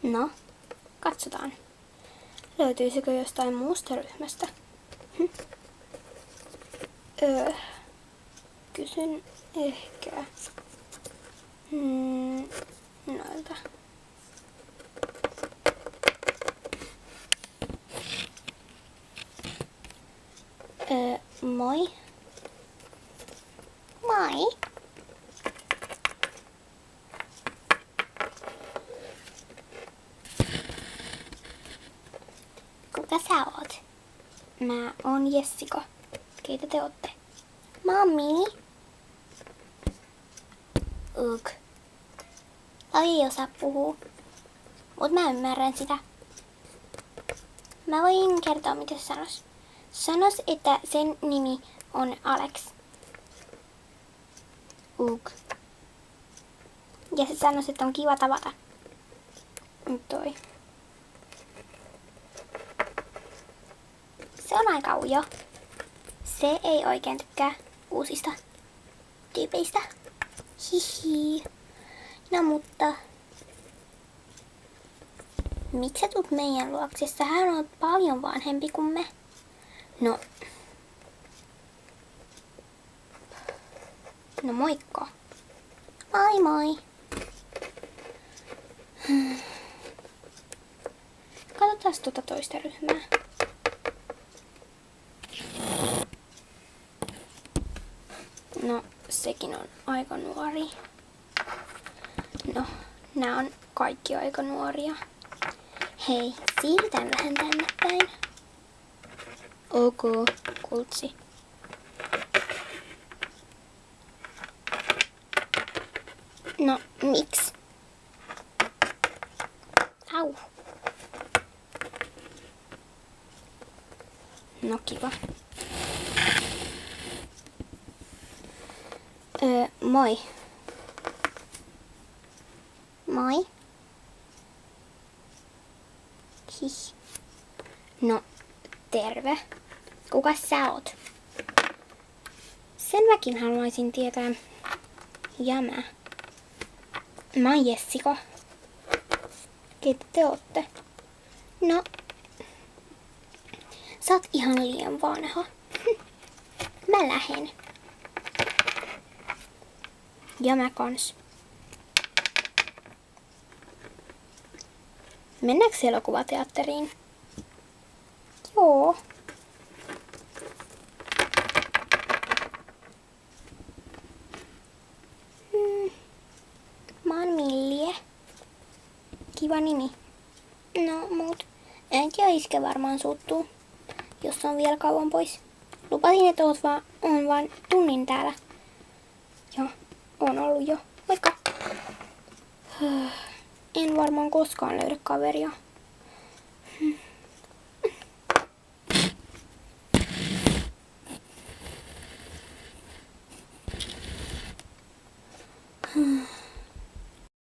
No, katsotaan. Löytyisikö jostain muusta ryhmästä? Kysyn ehkä noilta. Moi. Moi. Kuka sä oot? Mä oon Jessica. Keitä te ootte? Mä oon Mini. Ugh. Ei osaa puhua. Mut mä ymmärrän sitä. Mä voin kertoa mitä se sanois. Sanois, että sen nimi on Alex. Ugh. Ja se sanois, että on kiva tavata. Toi. Se on aika ujo. Se ei oikein tykkää uusista tyypeistä. Hihi. No mutta... Miksi sä tulet meidän luoksessa? Hän on paljon vanhempi kuin me. No moikka. Moi moi. Katsotaan tuota toista ryhmää. No, sekin on aika nuori. No, nää on kaikki aika nuoria. Hei, siirrytään vähän tänne päin. Ok, kultsi. No, miksi? Au. No kiva. Moi. Moi. Hih. No, terve. Kuka sä oot? Sen mäkin haluaisin tietää. Ja mä. Mä oon Jessica. Keitä te ootte? No, sä oot ihan liian vanha. Mä lähen. Ja mä kans. Mennäänkö elokuvateatteriin? Joo. Mä oon Millie. Kiva nimi. No, mut äiti ja iskä varmaan suuttuu, jos on vielä kauan pois. Lupasin, että on vaan tunnin täällä. Ja on ollut jo. Moikka. En varmaan koskaan löydä kaveria.